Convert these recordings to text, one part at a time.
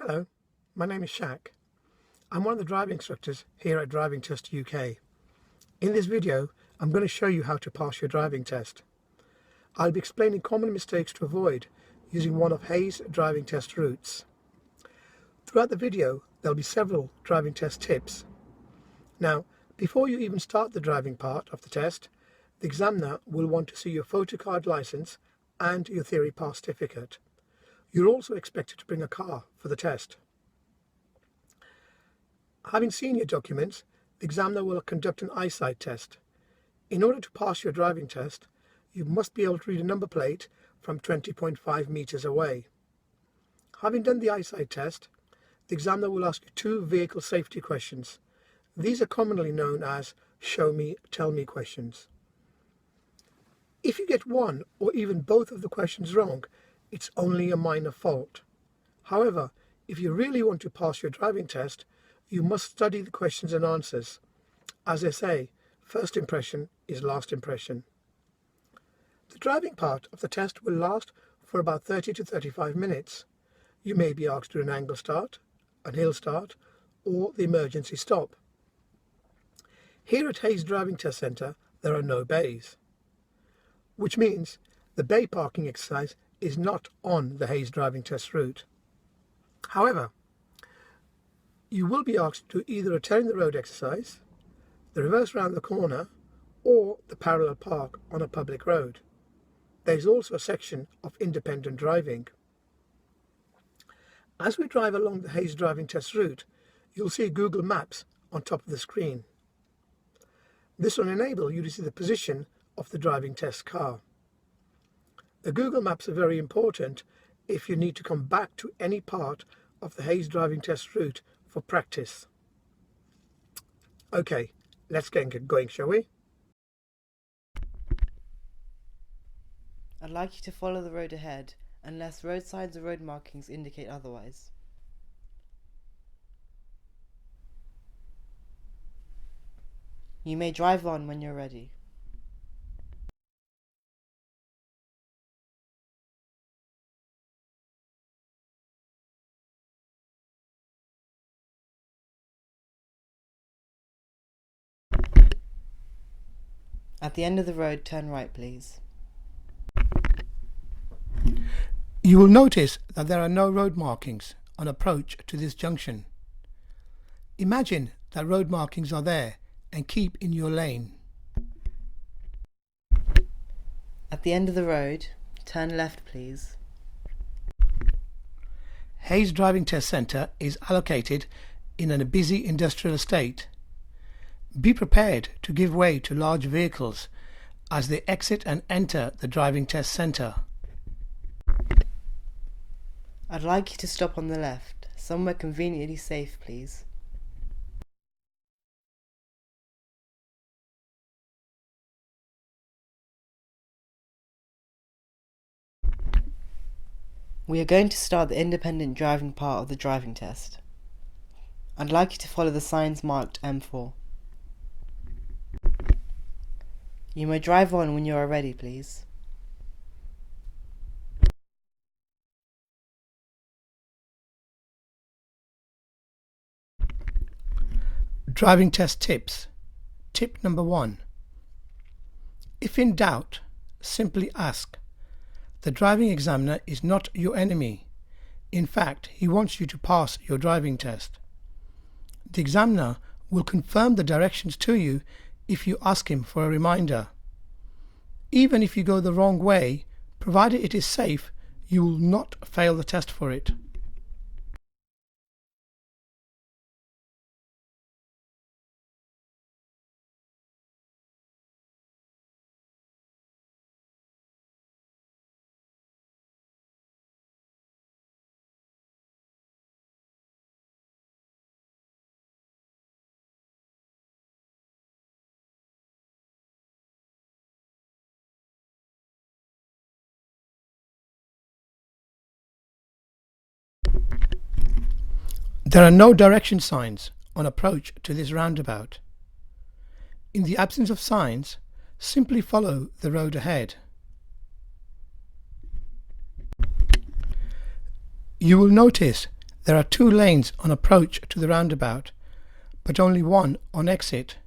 Hello, my name is Shaq. I'm one of the driving instructors here at Driving Test UK. In this video, I'm going to show you how to pass your driving test. I'll be explaining common mistakes to avoid using one of Hayes' driving test routes. Throughout the video, there'll be several driving test tips. Now, before you even start the driving part of the test, the examiner will want to see your photocard license and your theory pass certificate. You're also expected to bring a car for the test. Having seen your documents, the examiner will conduct an eyesight test. In order to pass your driving test, you must be able to read a number plate from 20.5 meters away. Having done the eyesight test, the examiner will ask you two vehicle safety questions. These are commonly known as show me, tell me questions. If you get one or even both of the questions wrong, it's only a minor fault. However, if you really want to pass your driving test, you must study the questions and answers. As they say, first impression is last impression. The driving part of the test will last for about 30 to 35 minutes. You may be asked to do an angle start, an hill start, or the emergency stop. Here at Hayes Driving Test Centre, there are no bays, which means the bay parking exercise is not on the Hayes driving test route. However, you will be asked to either a turn the road exercise, the reverse round the corner, or the parallel park on a public road. There is also a section of independent driving. As we drive along the Hayes driving test route, you'll see Google Maps on top of the screen. This will enable you to see the position of the driving test car. The Google Maps are very important if you need to come back to any part of the Hayes driving test route for practice. Okay, let's get going, shall we? I'd like you to follow the road ahead unless road signs or road markings indicate otherwise. You may drive on when you're ready. At the end of the road, turn right, please. You will notice that there are no road markings on approach to this junction. Imagine that road markings are there and keep in your lane. At the end of the road, turn left, please. Hayes Driving Test Centre is allocated in a busy industrial estate. Be prepared to give way to large vehicles as they exit and enter the driving test centre. I'd like you to stop on the left, somewhere conveniently safe, please. We are going to start the independent driving part of the driving test. I'd like you to follow the signs marked M4. You may drive on when you are ready, please. Driving test tips. Tip number 1. If in doubt, simply ask. The driving examiner is not your enemy. In fact, he wants you to pass your driving test. The examiner will confirm the directions to you if you ask him for a reminder. Even if you go the wrong way, provided it is safe, you will not fail the test for it. There are no direction signs on approach to this roundabout. In the absence of signs, simply follow the road ahead. You will notice There are 2 lanes on approach to the roundabout, but only 1 on exit.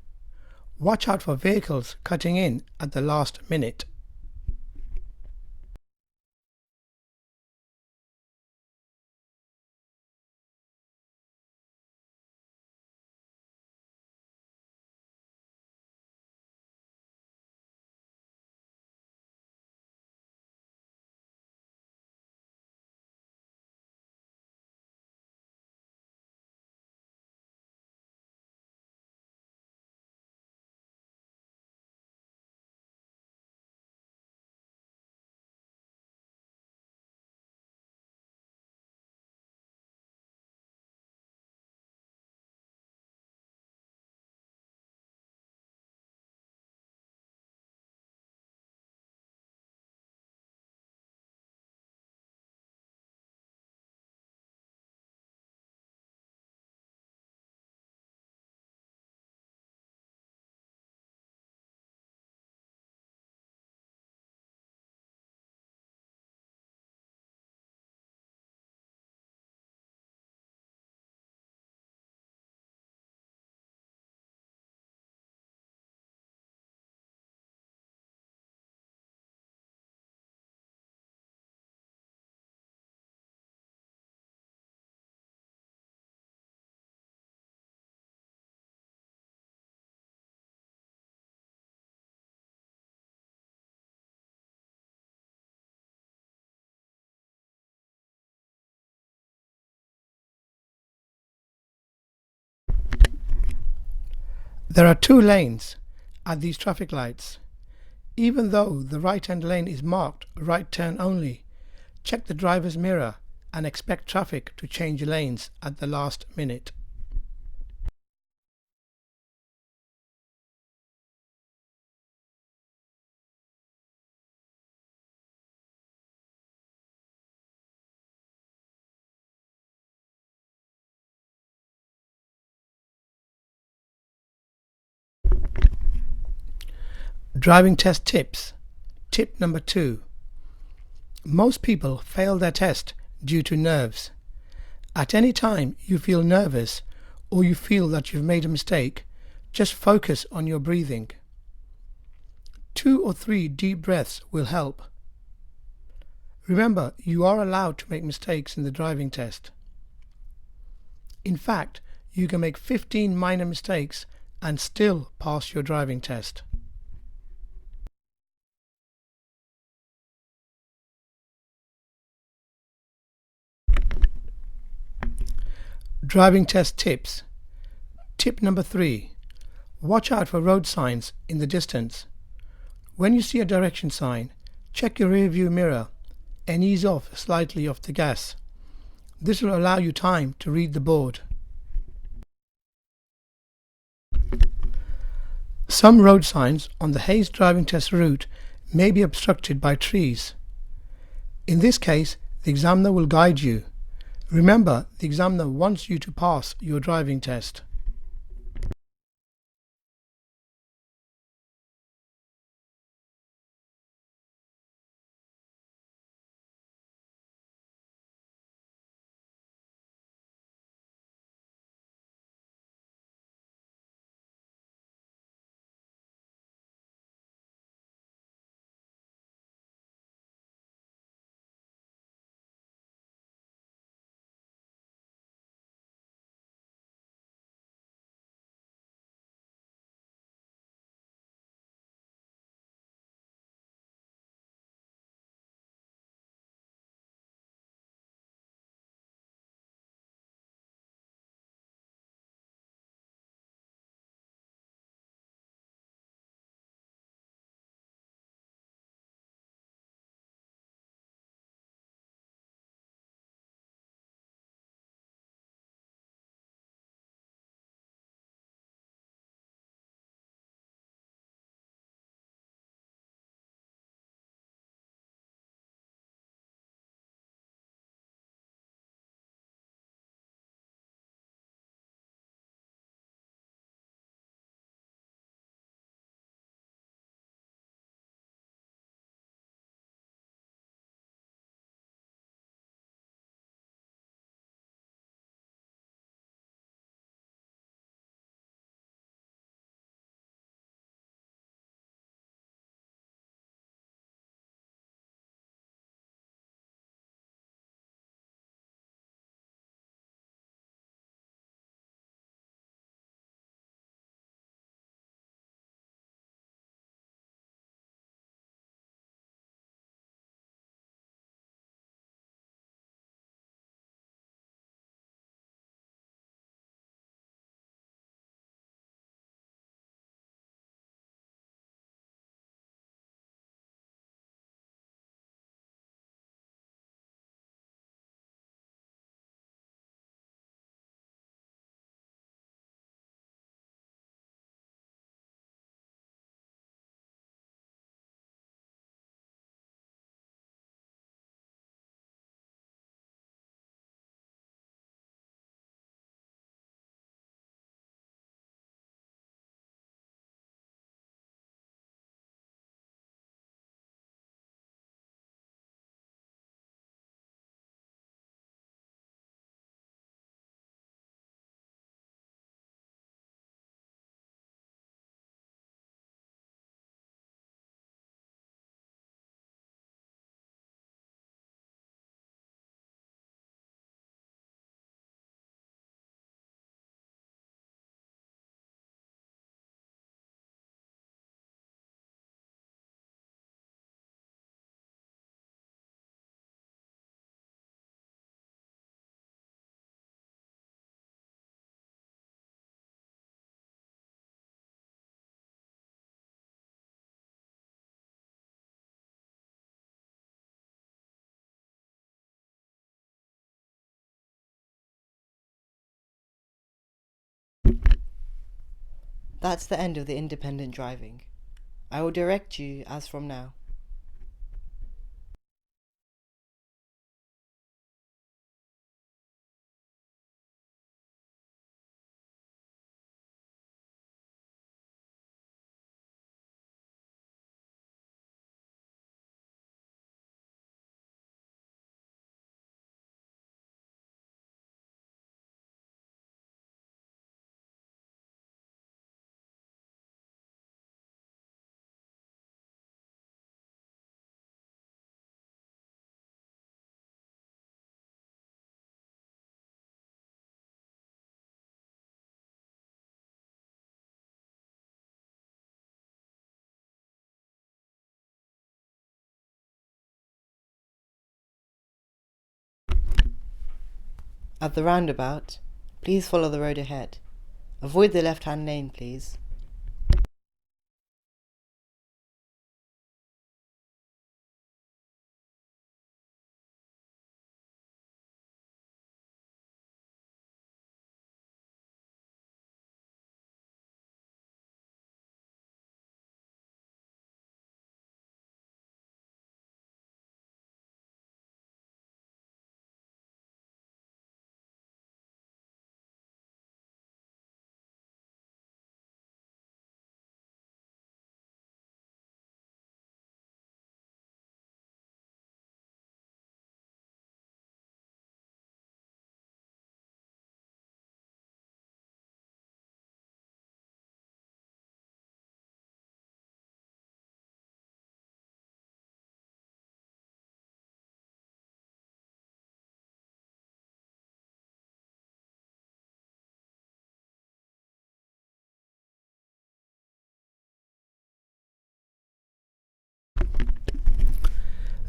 Watch out for vehicles cutting in at the last minute. There are 2 lanes at these traffic lights. Even though the right-hand lane is marked right turn only, check the driver's mirror and expect traffic to change lanes at the last minute. Driving test tips. Tip number 2. Most people fail their test due to nerves. At any time you feel nervous or you feel that you've made a mistake, just focus on your breathing. 2 or 3 deep breaths will help. Remember, you are allowed to make mistakes in the driving test. In fact, you can make 15 minor mistakes and still pass your driving test. Driving test tips. Tip number 3. Watch out for road signs in the distance. When you see a direction sign, check your rear view mirror and ease off slightly off the gas. This will allow you time to read the board. Some road signs on the Hayes driving test route may be obstructed by trees. In this case, the examiner will guide you. Remember, the examiner wants you to pass your driving test. That's the end of the independent driving. I will direct you as from now. At the roundabout, please follow the road ahead. Avoid the left-hand lane, please.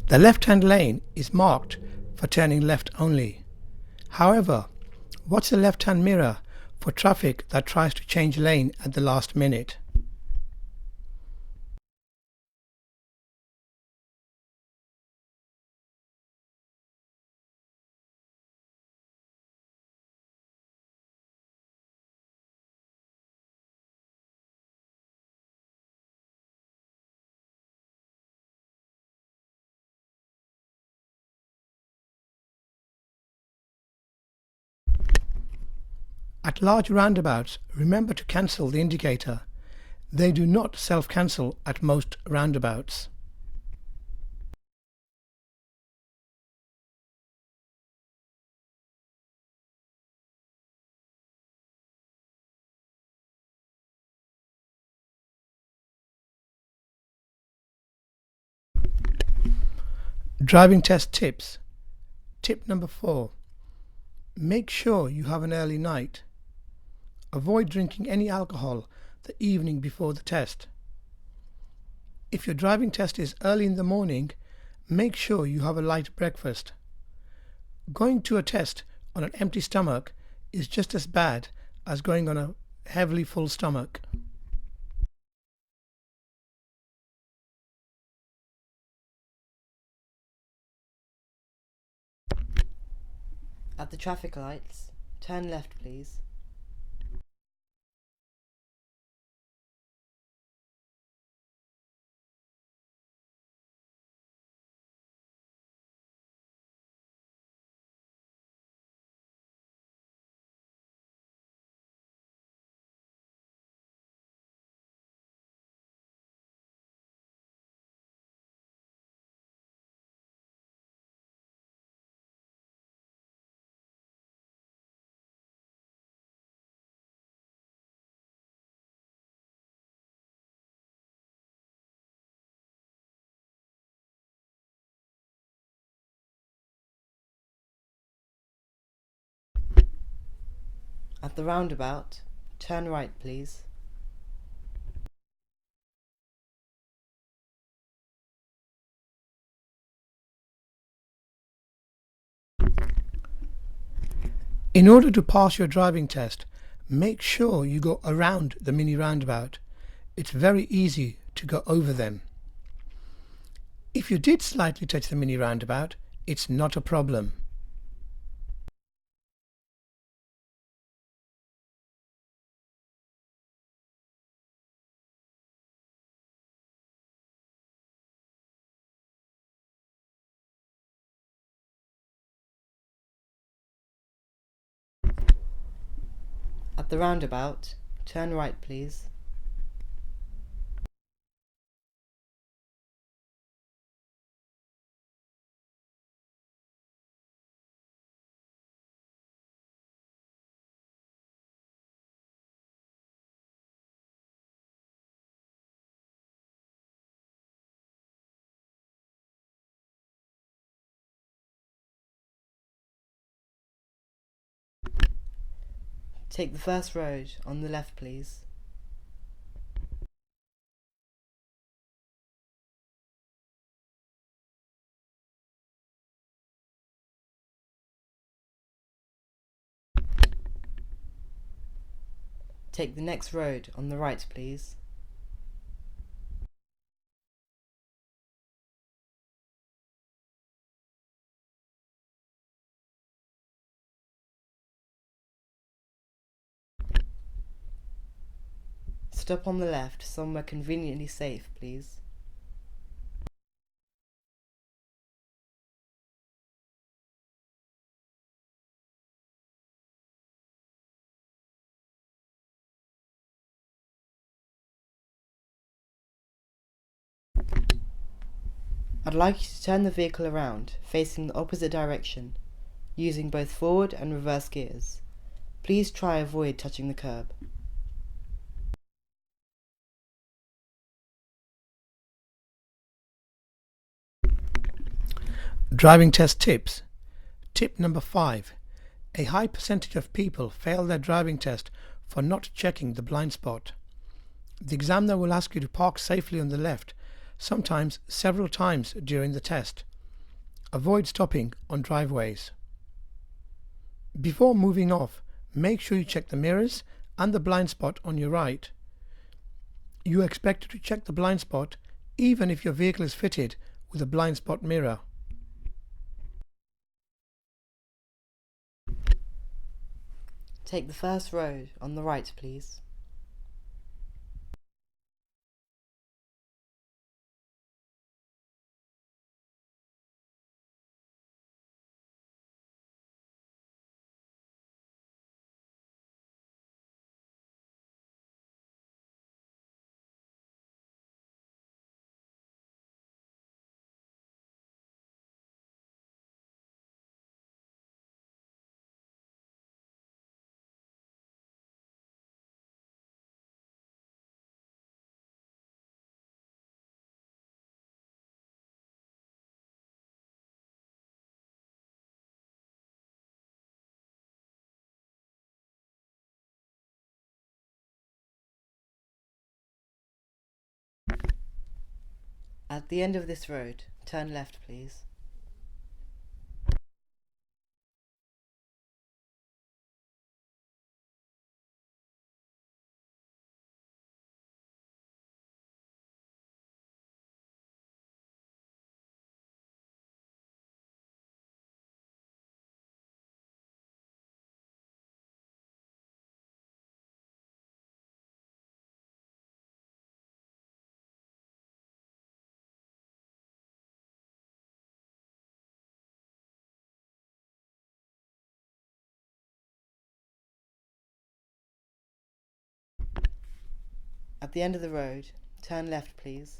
The left-hand lane is marked for turning left only. However, what's the left-hand mirror for traffic that tries to change lane at the last minute? At large roundabouts, remember to cancel the indicator. They do not self-cancel at most roundabouts. Driving test tips. Tip number 4. Make sure you have an early night. Avoid drinking any alcohol the evening before the test. If your driving test is early in the morning, make sure you have a light breakfast. Going to a test on an empty stomach is just as bad as going on a heavily full stomach. At the traffic lights, turn left, please. At the roundabout, turn right, please. In order to pass your driving test, make sure you go around the mini roundabout. It's very easy to go over them. If you did slightly touch the mini roundabout, it's not a problem. At the roundabout, turn right please. Take the first road on the left please. Take the next road on the right please. Stop on the left, somewhere conveniently safe, please. I'd like you to turn the vehicle around, facing the opposite direction, using both forward and reverse gears. Please try avoid touching the curb. Driving test tips. Tip number 5. A high percentage of people fail their driving test for not checking the blind spot. The examiner will ask you to park safely on the left, sometimes several times during the test. Avoid stopping on driveways. Before moving off, make sure you check the mirrors and the blind spot on your right. You are expected to check the blind spot even if your vehicle is fitted with a blind spot mirror. Take the first road on the right, please. At the end of this road, turn left, please. At the end of the road, turn left, please.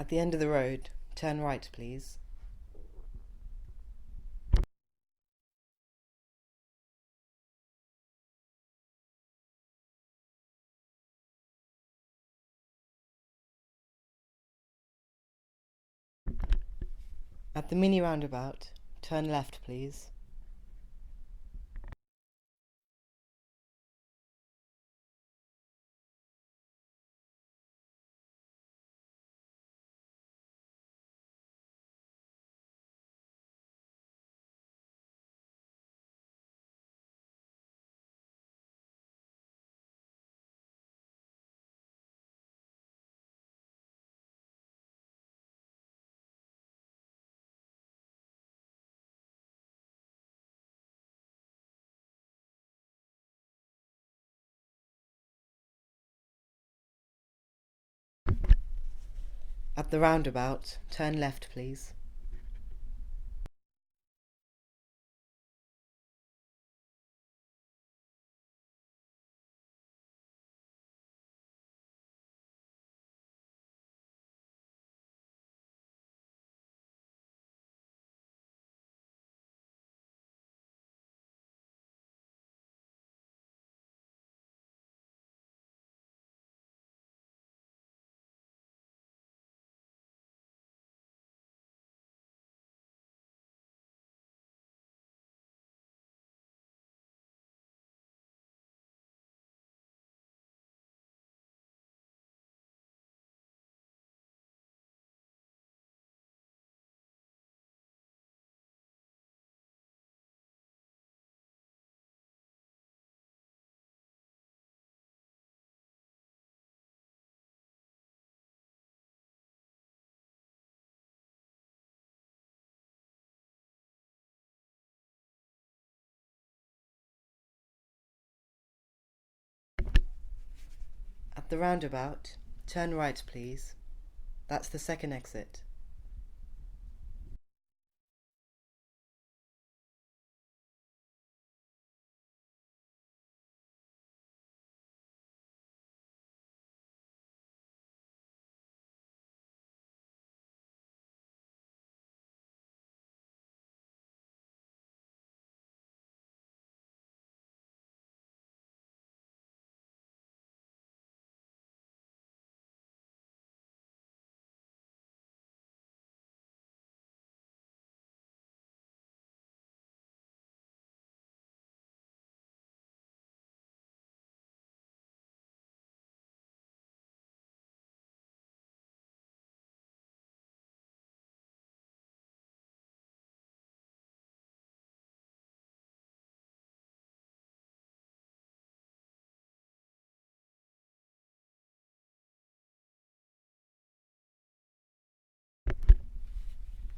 At the end of the road, turn right, please. At the mini roundabout, turn left, please. At the roundabout, turn left, please. At the roundabout, turn right, please. That's the second exit.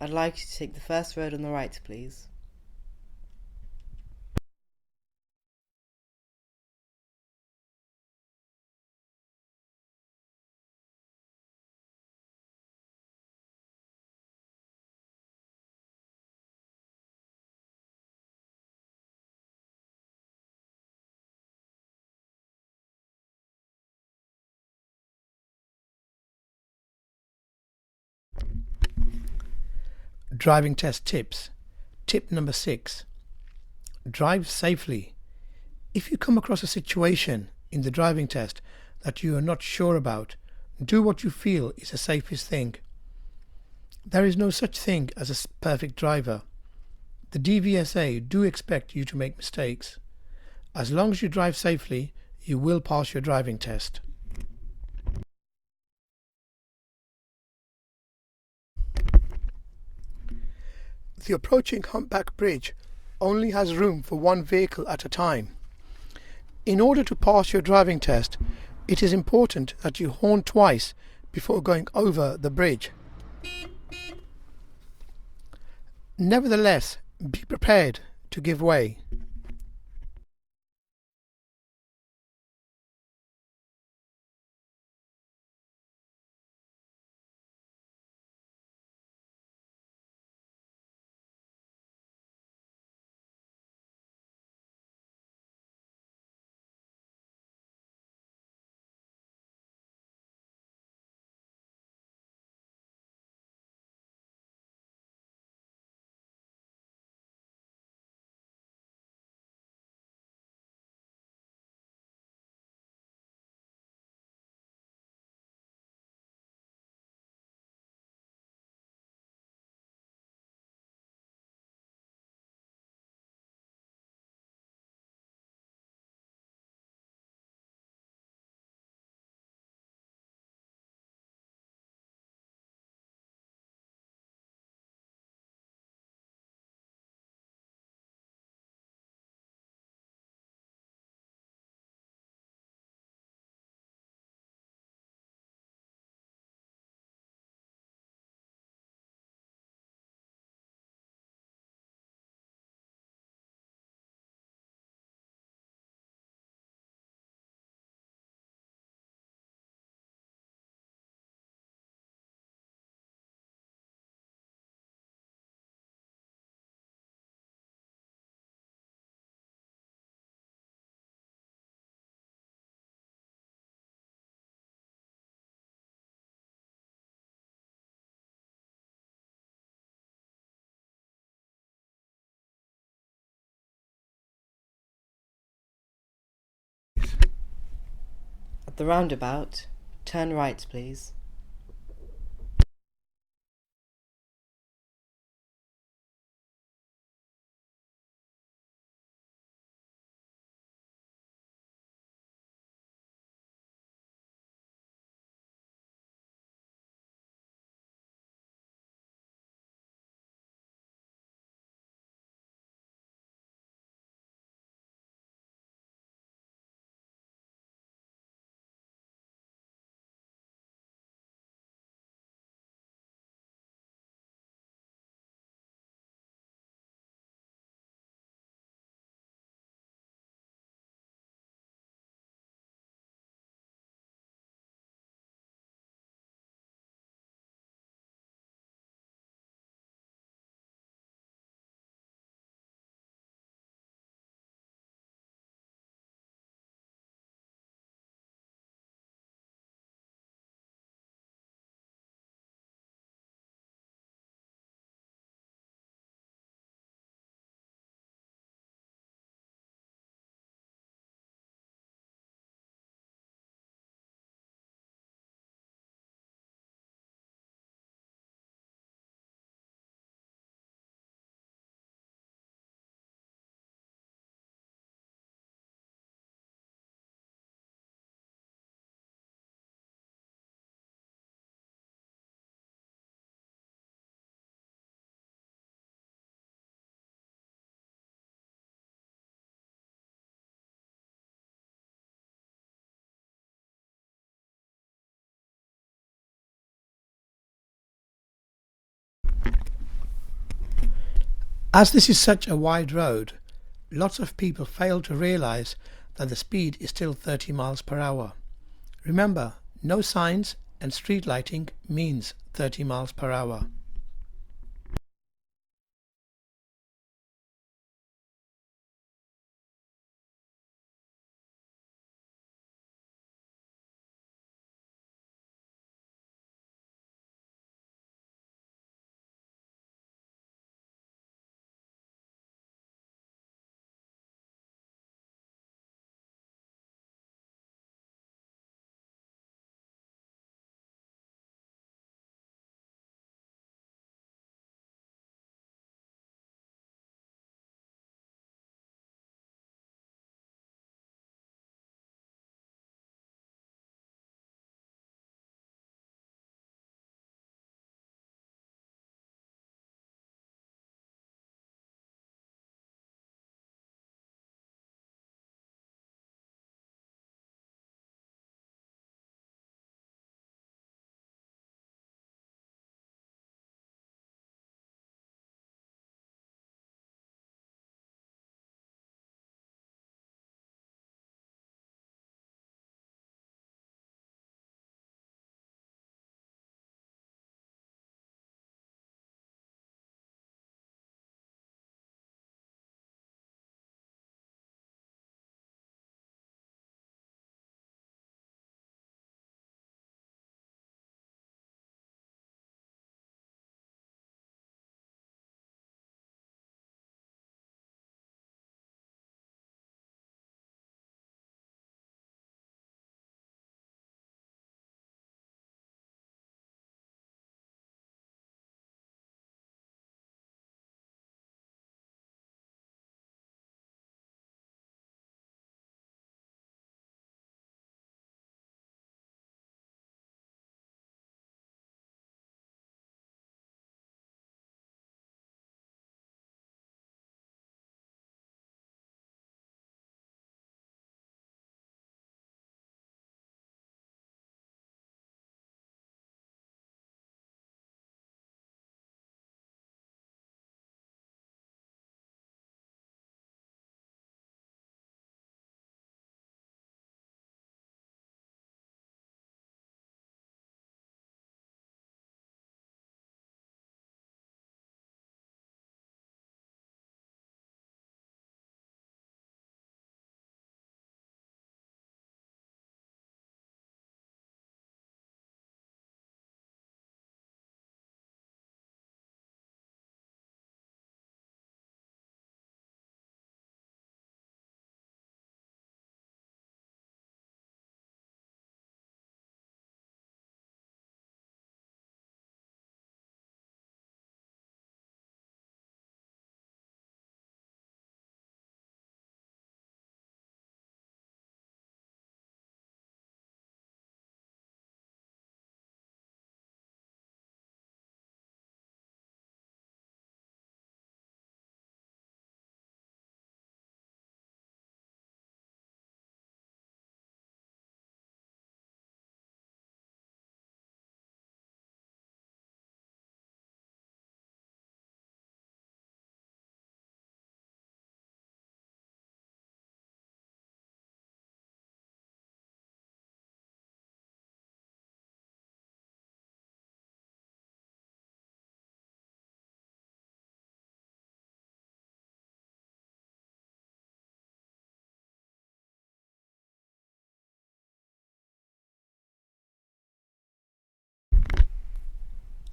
I'd like you to take the first road on the right, please. Driving test tips. Tip number 6. Drive safely. If you come across a situation in the driving test that you are not sure about, do what you feel is the safest thing. There is no such thing as a perfect driver. The DVSA do expect you to make mistakes. As long as you drive safely, you will pass your driving test. The approaching humpback bridge only has room for one vehicle at a time. In order to pass your driving test, it is important that you horn twice before going over the bridge. Nevertheless, be prepared to give way. At the roundabout, turn right please. As this is such a wide road, lots of people fail to realise that the speed is still 30 miles per hour. Remember, no signs and street lighting means 30 miles per hour.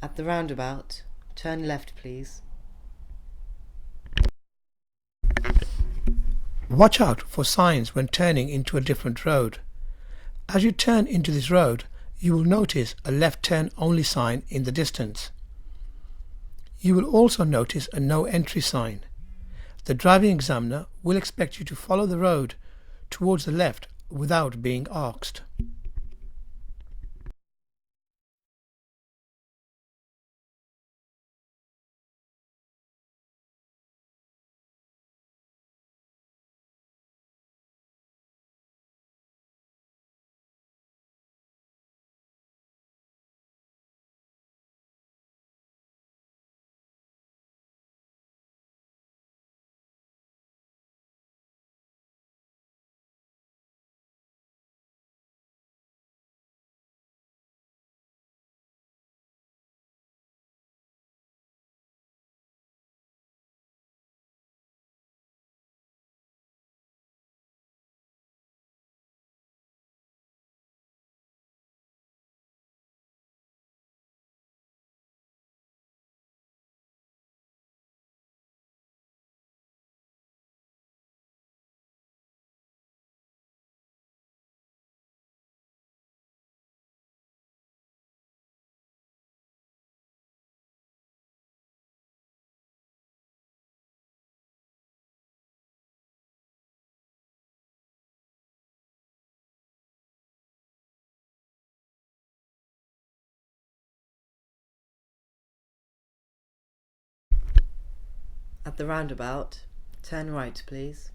At the roundabout, turn left please. Watch out for signs when turning into a different road. As you turn into this road, you will notice a left turn only sign in the distance. You will also notice a no entry sign. The driving examiner will expect you to follow the road towards the left without being asked. At the roundabout, turn right please.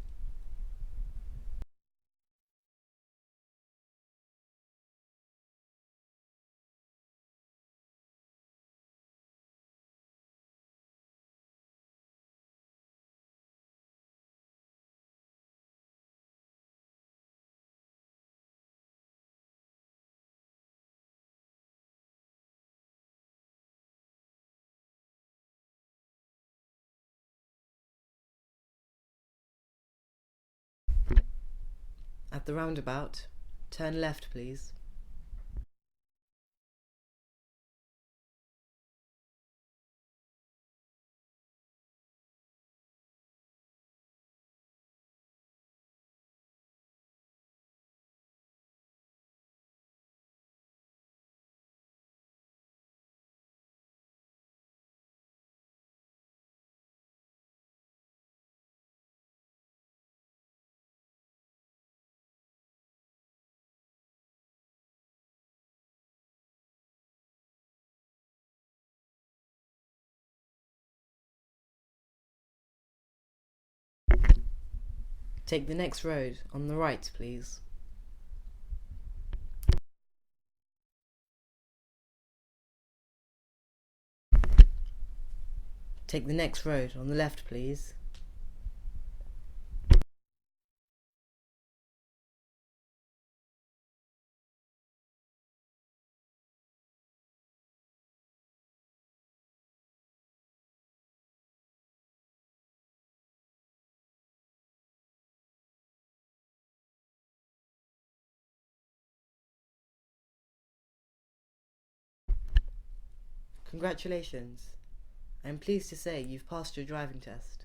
At the roundabout, turn left please. Take the next road on the right please. Take the next road on the left please. Congratulations. I am pleased to say you've passed your driving test.